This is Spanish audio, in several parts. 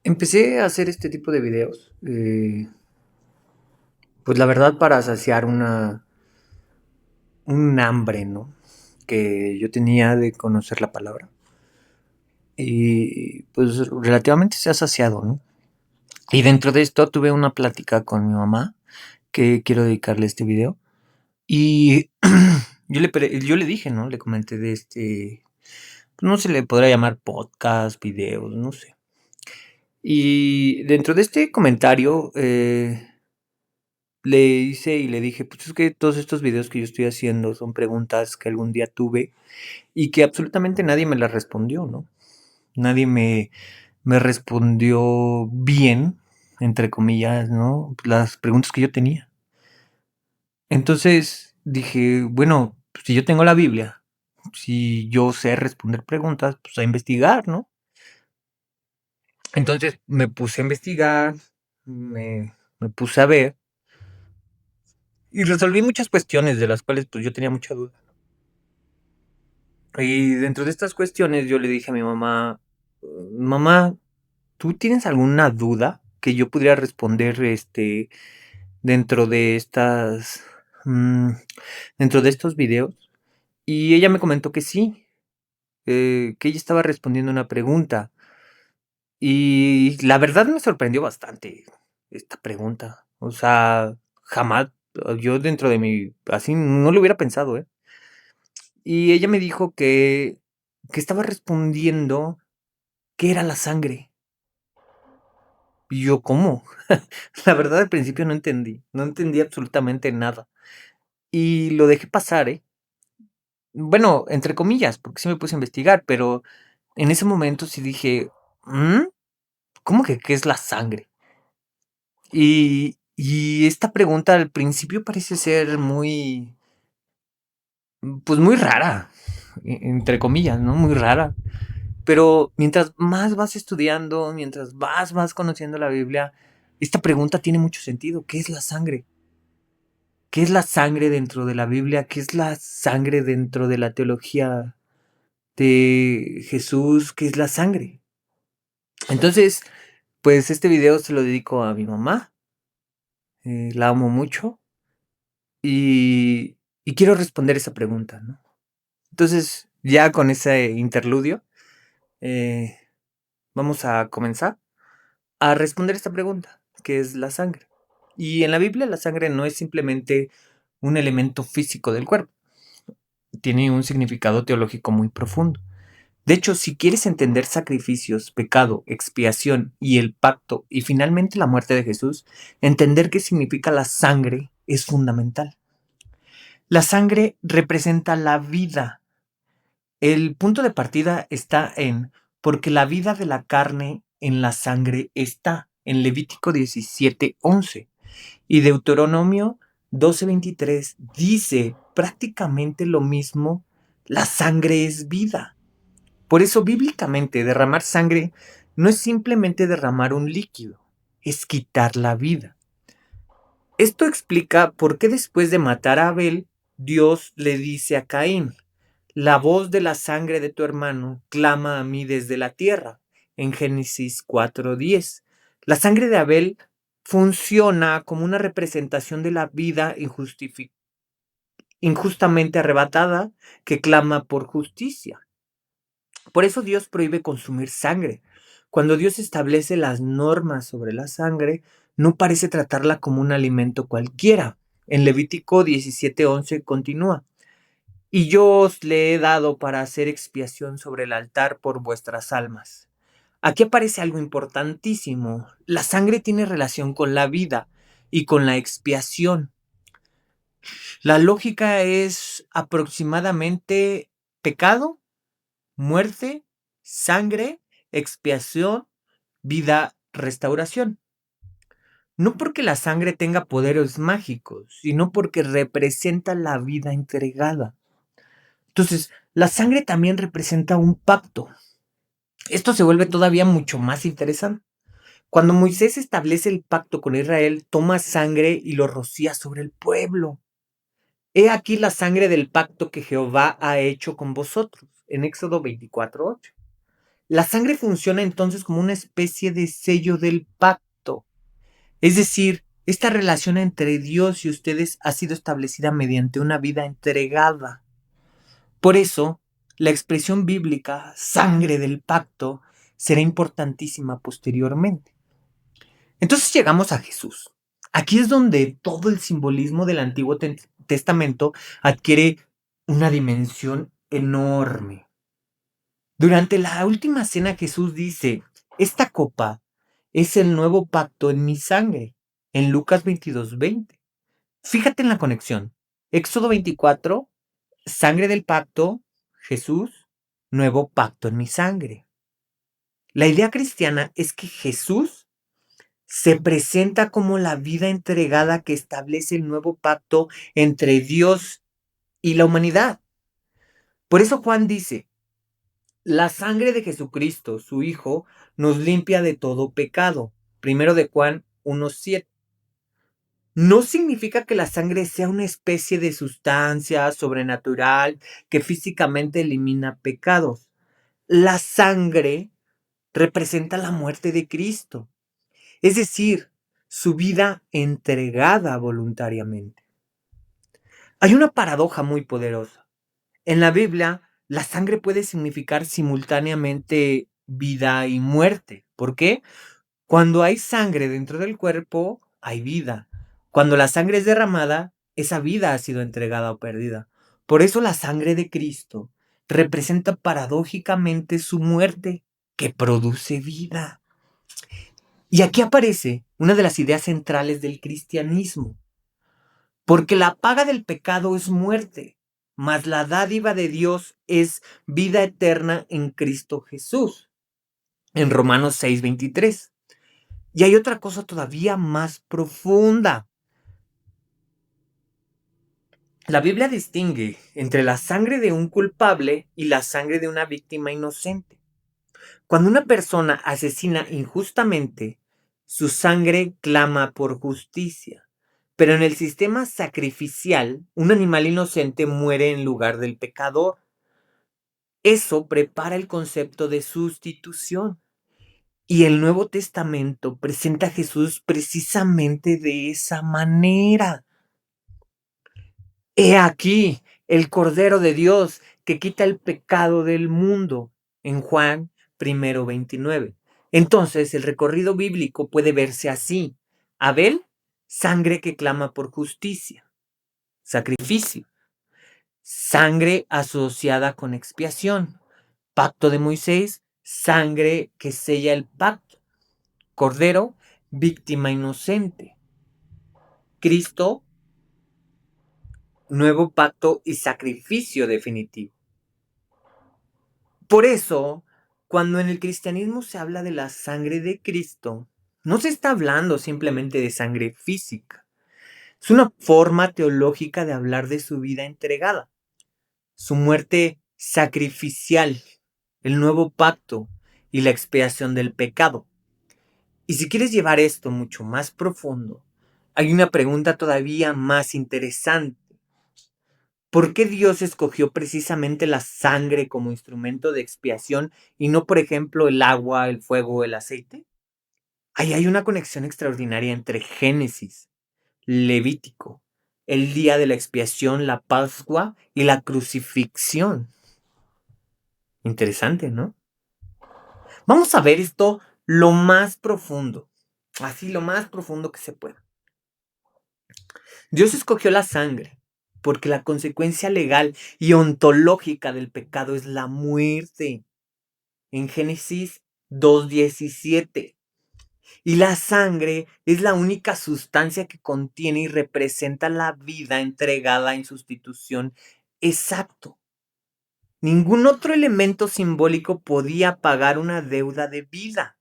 Empecé a hacer este tipo de videos, pues la verdad para saciar un hambre, ¿no? Que yo tenía de conocer la palabra. Y pues relativamente se ha saciado, ¿no? Y dentro de esto tuve una plática con mi mamá, que quiero dedicarle este video. Y yo le dije, ¿no? Le comenté de pues no se le podrá llamar podcast, videos, no sé. Y dentro de este comentario, le hice y le dije, pues es que todos estos videos que yo estoy haciendo son preguntas que algún día tuve y que absolutamente nadie me las respondió, ¿no? Nadie me respondió bien, entre comillas, ¿no? Las preguntas que yo tenía. Entonces dije, bueno, pues, si yo tengo la Biblia, si yo sé responder preguntas, pues a investigar, ¿no? Entonces me puse a investigar, me puse a ver y resolví muchas cuestiones de las cuales pues yo tenía mucha duda. Y dentro de estas cuestiones yo le dije a mi mamá, mamá, ¿tú tienes alguna duda que yo pudiera responder dentro de mm, dentro de estos videos? Y ella me comentó que sí, que ella estaba respondiendo una pregunta. Y la verdad me sorprendió bastante esta pregunta. O sea, jamás yo dentro de mi, así no lo hubiera pensado, ¿eh? Y ella me dijo que estaba respondiendo qué era la sangre. Y yo, ¿cómo? La verdad al principio no entendí absolutamente nada. Y lo dejé pasar, ¿eh? Bueno, entre comillas, porque sí me puse a investigar, pero en ese momento sí dije, "¿Mm? ¿Cómo que qué es la sangre?". Y esta pregunta al principio parece ser muy, pues muy rara, entre comillas, ¿no? Muy rara. Pero mientras más vas estudiando, mientras vas conociendo la Biblia, esta pregunta tiene mucho sentido. ¿Qué es la sangre? ¿Qué es la sangre dentro de la Biblia? ¿Qué es la sangre dentro de la teología de Jesús? ¿Qué es la sangre? Entonces, pues este video se lo dedico a mi mamá. La amo mucho y quiero responder esa pregunta, ¿no? Entonces, ya con ese interludio, eh, vamos a comenzar a responder esta pregunta, ¿qué es la sangre? Y en la Biblia la sangre no es simplemente un elemento físico del cuerpo, tiene un significado teológico muy profundo. De hecho, si quieres entender sacrificios, pecado, expiación y el pacto y finalmente la muerte de Jesús, entender qué significa la sangre es fundamental. La sangre representa la vida. El punto de partida está en porque la vida de la carne en la sangre está en Levítico 17:11 y Deuteronomio 12:23 dice prácticamente lo mismo, la sangre es vida. Por eso bíblicamente derramar sangre no es simplemente derramar un líquido, es quitar la vida. Esto explica por qué después de matar a Abel, Dios le dice a Caín, la voz de la sangre de tu hermano clama a mí desde la tierra, en Génesis 4:10. La sangre de Abel funciona como una representación de la vida injustamente arrebatada que clama por justicia. Por eso Dios prohíbe consumir sangre. Cuando Dios establece las normas sobre la sangre, no parece tratarla como un alimento cualquiera. En Levítico 17:11 continúa. Y yo os le he dado para hacer expiación sobre el altar por vuestras almas. Aquí aparece algo importantísimo. La sangre tiene relación con la vida y con la expiación. La lógica es aproximadamente pecado, muerte, sangre, expiación, vida, restauración. No porque la sangre tenga poderes mágicos, sino porque representa la vida entregada. Entonces, la sangre también representa un pacto. Esto se vuelve todavía mucho más interesante. Cuando Moisés establece el pacto con Israel, toma sangre y lo rocía sobre el pueblo. He aquí la sangre del pacto que Jehová ha hecho con vosotros, en Éxodo 24:8. La sangre funciona entonces como una especie de sello del pacto. Es decir, esta relación entre Dios y ustedes ha sido establecida mediante una vida entregada. Por eso, la expresión bíblica sangre del pacto será importantísima posteriormente. Entonces llegamos a Jesús. Aquí es donde todo el simbolismo del Antiguo Testamento adquiere una dimensión enorme. Durante la última cena Jesús dice, esta copa es el nuevo pacto en mi sangre, en Lucas 22:20. Fíjate en la conexión. Éxodo 24, sangre del pacto, Jesús, nuevo pacto en mi sangre. La idea cristiana es que Jesús se presenta como la vida entregada que establece el nuevo pacto entre Dios y la humanidad. Por eso Juan dice, la sangre de Jesucristo, su Hijo, nos limpia de todo pecado. Primero de Juan 1:7. No significa que la sangre sea una especie de sustancia sobrenatural que físicamente elimina pecados. La sangre representa la muerte de Cristo, es decir, su vida entregada voluntariamente. Hay una paradoja muy poderosa. En la Biblia, la sangre puede significar simultáneamente vida y muerte. ¿Por qué? Cuando hay sangre dentro del cuerpo, hay vida. Cuando la sangre es derramada, esa vida ha sido entregada o perdida. Por eso la sangre de Cristo representa paradójicamente su muerte, que produce vida. Y aquí aparece una de las ideas centrales del cristianismo. Porque la paga del pecado es muerte, mas la dádiva de Dios es vida eterna en Cristo Jesús. En Romanos 6:23. Y hay otra cosa todavía más profunda. La Biblia distingue entre la sangre de un culpable y la sangre de una víctima inocente. Cuando una persona asesina injustamente, su sangre clama por justicia. Pero en el sistema sacrificial, un animal inocente muere en lugar del pecador. Eso prepara el concepto de sustitución. Y el Nuevo Testamento presenta a Jesús precisamente de esa manera. He aquí el Cordero de Dios que quita el pecado del mundo. En Juan 1:29. Entonces el recorrido bíblico puede verse así. Abel, sangre que clama por justicia, sacrificio. Sangre asociada con expiación. Pacto de Moisés, sangre que sella el pacto. Cordero, víctima inocente. Cristo, nuevo pacto y sacrificio definitivo. Por eso, cuando en el cristianismo se habla de la sangre de Cristo, no se está hablando simplemente de sangre física. Es una forma teológica de hablar de su vida entregada, su muerte sacrificial, el nuevo pacto y la expiación del pecado. Y si quieres llevar esto mucho más profundo, hay una pregunta todavía más interesante. ¿Por qué Dios escogió precisamente la sangre como instrumento de expiación y no, por ejemplo, el agua, el fuego o el aceite? Ahí hay una conexión extraordinaria entre Génesis, Levítico, el día de la expiación, la Pascua y la crucifixión. Interesante, ¿no? Vamos a ver esto lo más profundo, así lo más profundo que se pueda. Dios escogió la sangre porque la consecuencia legal y ontológica del pecado es la muerte. En Génesis 2:17. Y la sangre es la única sustancia que contiene y representa la vida entregada en sustitución exacto. Ningún otro elemento simbólico podía pagar una deuda de vida.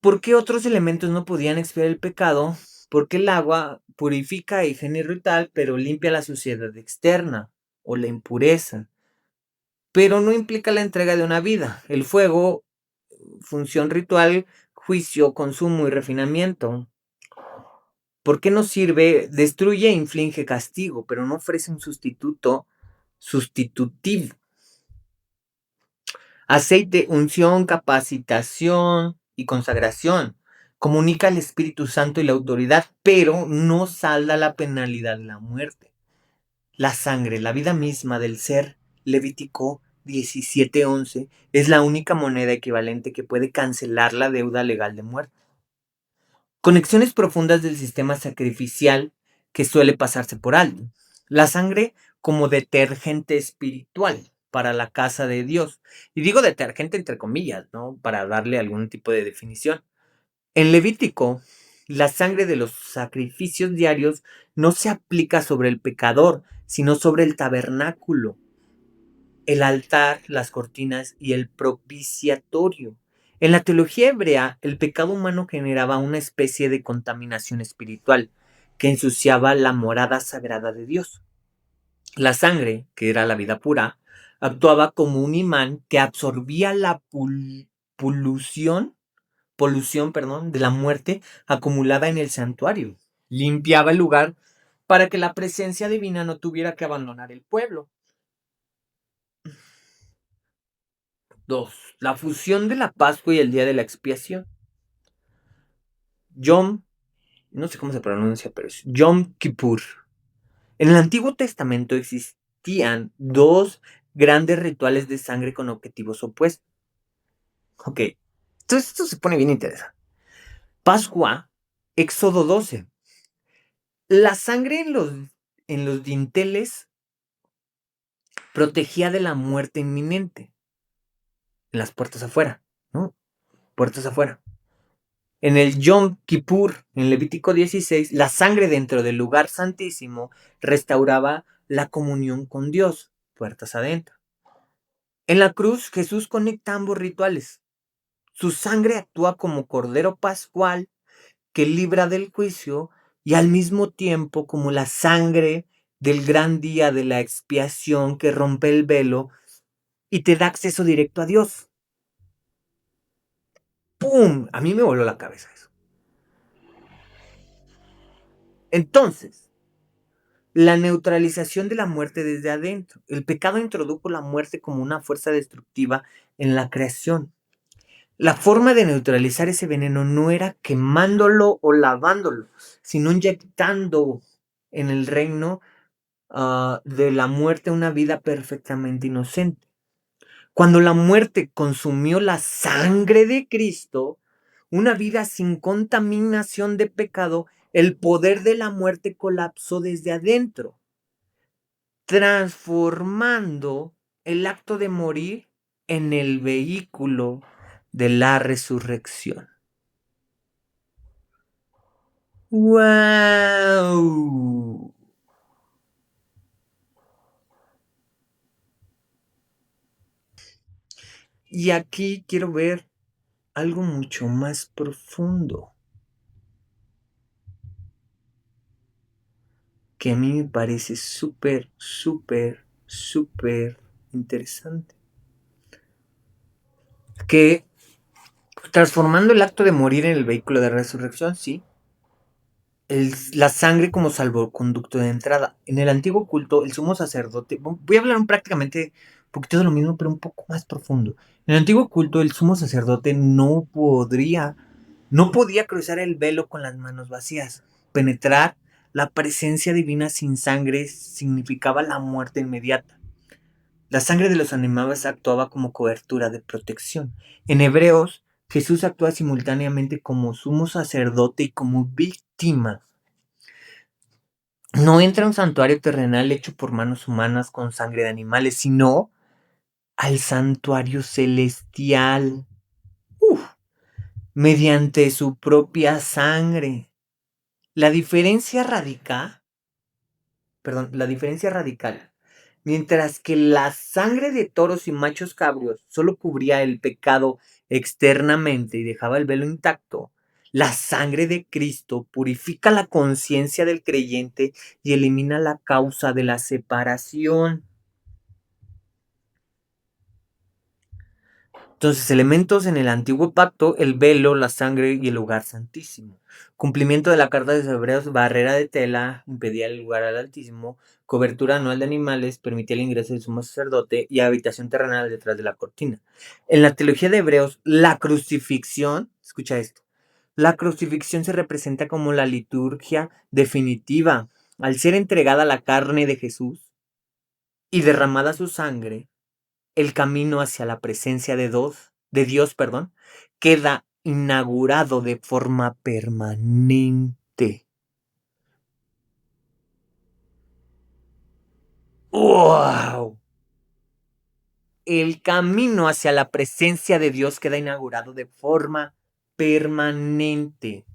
¿Por qué otros elementos no podían expiar el pecado? Porque el agua purifica e higiene ritual, pero limpia la suciedad externa o la impureza. Pero no implica la entrega de una vida. El fuego, función ritual, juicio, consumo y refinamiento. ¿Por qué no sirve? Destruye e inflige castigo, pero no ofrece un sustituto sustitutivo. Aceite, unción, capacitación y consagración. Comunica el Espíritu Santo y la autoridad, pero no salda la penalidad de la muerte. La sangre, la vida misma del ser, Levítico 17:11, es la única moneda equivalente que puede cancelar la deuda legal de muerte. Conexiones profundas del sistema sacrificial que suele pasarse por alto. La sangre como detergente espiritual para la casa de Dios. Y digo detergente entre comillas, ¿no? Para darle algún tipo de definición. En Levítico, la sangre de los sacrificios diarios no se aplica sobre el pecador, sino sobre el tabernáculo, el altar, las cortinas y el propiciatorio. En la teología hebrea, el pecado humano generaba una especie de contaminación espiritual que ensuciaba la morada sagrada de Dios. La sangre, que era la vida pura, actuaba como un imán que absorbía la polución, de la muerte acumulada en el santuario. Limpiaba el lugar para que la presencia divina no tuviera que abandonar el pueblo. 2. La fusión de la Pascua y el día de la expiación. Yom, no sé cómo se pronuncia, pero es Yom Kippur. En el Antiguo Testamento existían dos grandes rituales de sangre con objetivos opuestos. Ok, entonces esto se pone bien interesante. Pascua, Éxodo 12. La sangre en los dinteles protegía de la muerte inminente. En las puertas afuera, ¿no? Puertas afuera. En el Yom Kippur, en Levítico 16, la sangre dentro del lugar santísimo restauraba la comunión con Dios, puertas adentro. En la cruz, Jesús conecta ambos rituales. Su sangre actúa como cordero pascual que libra del juicio y al mismo tiempo como la sangre del gran día de la expiación que rompe el velo y te da acceso directo a Dios. ¡Pum! A mí me voló la cabeza eso. Entonces, la neutralización de la muerte desde adentro. El pecado introdujo la muerte como una fuerza destructiva en la creación. La forma de neutralizar ese veneno no era quemándolo o lavándolo, sino inyectando en el reino de la muerte una vida perfectamente inocente. Cuando la muerte consumió la sangre de Cristo, una vida sin contaminación de pecado, el poder de la muerte colapsó desde adentro, transformando el acto de morir en el vehículo de la resurrección. ¡Wow! Y aquí quiero ver algo mucho más profundo, que a mí me parece súper, súper, súper interesante. Que transformando el acto de morir en el vehículo de resurrección, sí, la sangre como salvoconducto de entrada. En el antiguo culto, el sumo sacerdote, voy a hablar prácticamente un poquito de lo mismo, pero un poco más profundo. En el antiguo culto, el sumo sacerdote no podía cruzar el velo con las manos vacías. Penetrar la presencia divina sin sangre significaba la muerte inmediata. La sangre de los animales actuaba como cobertura de protección. En Hebreos, Jesús actúa simultáneamente como sumo sacerdote y como víctima. No entra a un santuario terrenal hecho por manos humanas con sangre de animales, sino al santuario celestial, mediante su propia sangre. La diferencia radical, mientras que la sangre de toros y machos cabríos solo cubría el pecado externamente y dejaba el velo intacto, la sangre de Cristo purifica la conciencia del creyente y elimina la causa de la separación. Entonces, elementos en el antiguo pacto: el velo, la sangre y el lugar santísimo. Cumplimiento de la carta de los Hebreos: barrera de tela impedía el lugar al Altísimo. cobertura anual de animales, permitía el ingreso del sumo sacerdote y habitación terrenal detrás de la cortina. En la teología de Hebreos, la crucifixión, escucha esto, la crucifixión se representa como la liturgia definitiva. Al ser entregada la carne de Jesús y derramada su sangre, el camino hacia la presencia de Dios, queda inaugurado de forma permanente. ¡Wow! El camino hacia la presencia de Dios queda inaugurado de forma permanente.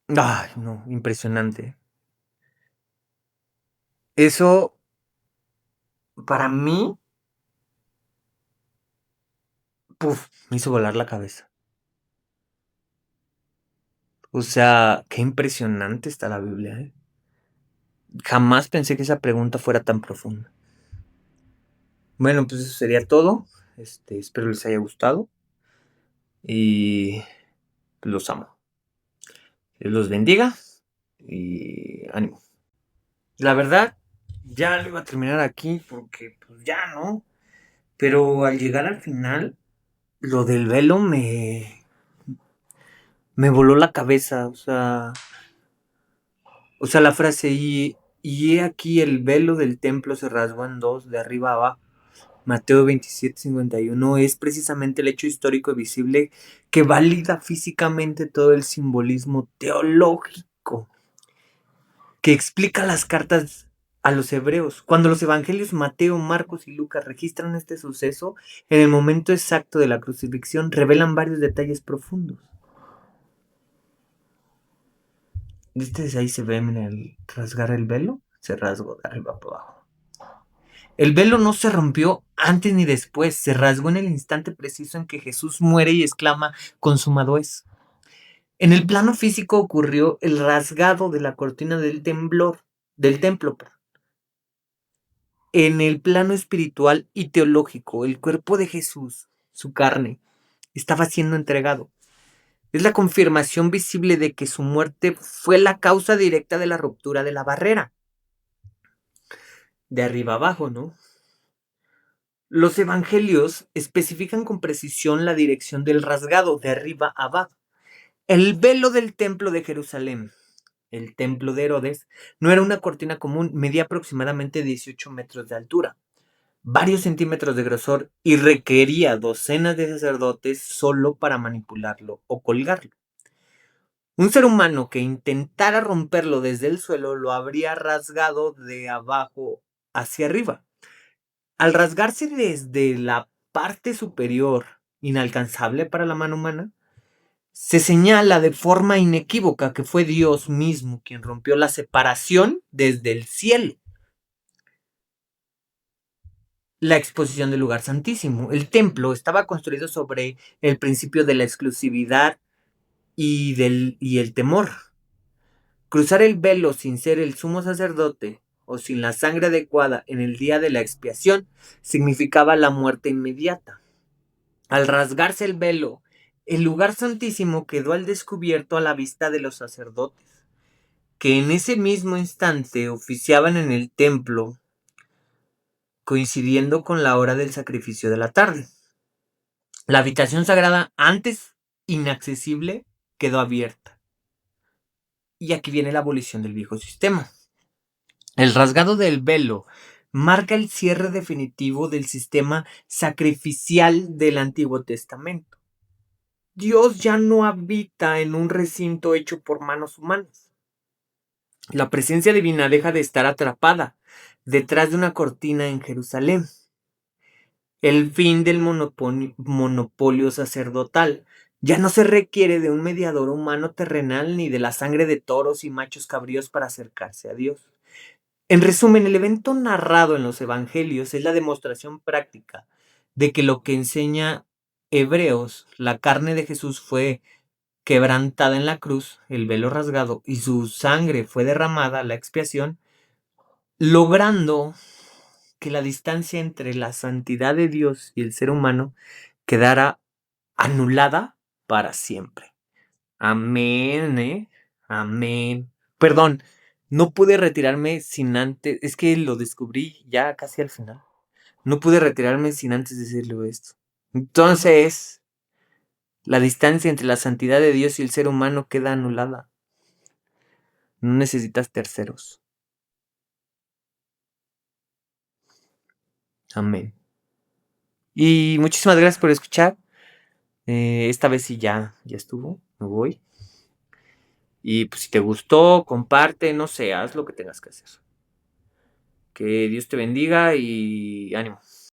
Ay, no, impresionante. Eso, para mí, me hizo volar la cabeza. O sea, qué impresionante está la Biblia, ¿eh? Jamás pensé que esa pregunta fuera tan profunda. Bueno, pues eso sería todo. Espero les haya gustado. Y los amo. Dios los bendiga. Y ánimo. La verdad, ya lo iba a terminar aquí porque pues ya, ¿no? Pero al llegar al final, lo del velo me voló la cabeza. O sea, la frase, y he aquí el velo del templo se rasgó en dos, de arriba a abajo. Mateo 27:51 es precisamente el hecho histórico y visible que valida físicamente todo el simbolismo teológico que explica las cartas a los hebreos. Cuando los evangelios Mateo, Marcos y Lucas registran este suceso, en el momento exacto de la crucifixión revelan varios detalles profundos. ¿Viste? Ahí se ve en el rasgar el velo, se rasgó de arriba para abajo. El velo no se rompió antes ni después, se rasgó en el instante preciso en que Jesús muere y exclama, consumado es. En el plano físico ocurrió el rasgado de la cortina del templo. En el plano espiritual y teológico, el cuerpo de Jesús, su carne, estaba siendo entregado. Es la confirmación visible de que su muerte fue la causa directa de la ruptura de la barrera. De arriba abajo, ¿no? Los evangelios especifican con precisión la dirección del rasgado, de arriba a abajo. El velo del templo de Jerusalén, el templo de Herodes, no era una cortina común, medía aproximadamente 18 metros de altura, varios centímetros de grosor y requería docenas de sacerdotes solo para manipularlo o colgarlo. Un ser humano que intentara romperlo desde el suelo lo habría rasgado de abajo hacia arriba. Al rasgarse desde la parte superior, inalcanzable para la mano humana, se señala de forma inequívoca que fue Dios mismo quien rompió la separación desde el cielo. La exposición del lugar santísimo. El templo estaba construido sobre el principio de la exclusividad y el temor. Cruzar el velo sin ser el sumo sacerdote o sin la sangre adecuada en el día de la expiación significaba la muerte inmediata. Al rasgarse el velo, el lugar santísimo quedó al descubierto a la vista de los sacerdotes, que en ese mismo instante oficiaban en el templo, coincidiendo con la hora del sacrificio de la tarde. La habitación sagrada, antes inaccesible, quedó abierta. Y aquí viene la abolición del viejo sistema. El rasgado del velo marca el cierre definitivo del sistema sacrificial del Antiguo Testamento. Dios ya no habita en un recinto hecho por manos humanas. La presencia divina deja de estar atrapada detrás de una cortina en Jerusalén. El fin del monopolio sacerdotal. Ya no se requiere de un mediador humano terrenal ni de la sangre de toros y machos cabríos para acercarse a Dios. En resumen, el evento narrado en los evangelios es la demostración práctica de que lo que enseña Hebreos, la carne de Jesús fue quebrantada en la cruz, el velo rasgado, y su sangre fue derramada, la expiación, logrando que la distancia entre la santidad de Dios y el ser humano quedara anulada para siempre. Amén, ¿eh? Amén. Perdón, No pude retirarme sin antes, es que lo descubrí ya casi al final. No pude retirarme sin antes decirle esto. Entonces, la distancia entre la santidad de Dios y el ser humano queda anulada. No necesitas terceros. Amén. Y muchísimas gracias por escuchar. Esta vez sí ya estuvo. Me voy. Y pues si te gustó, comparte, no sé, haz lo que tengas que hacer. Que Dios te bendiga y ánimo.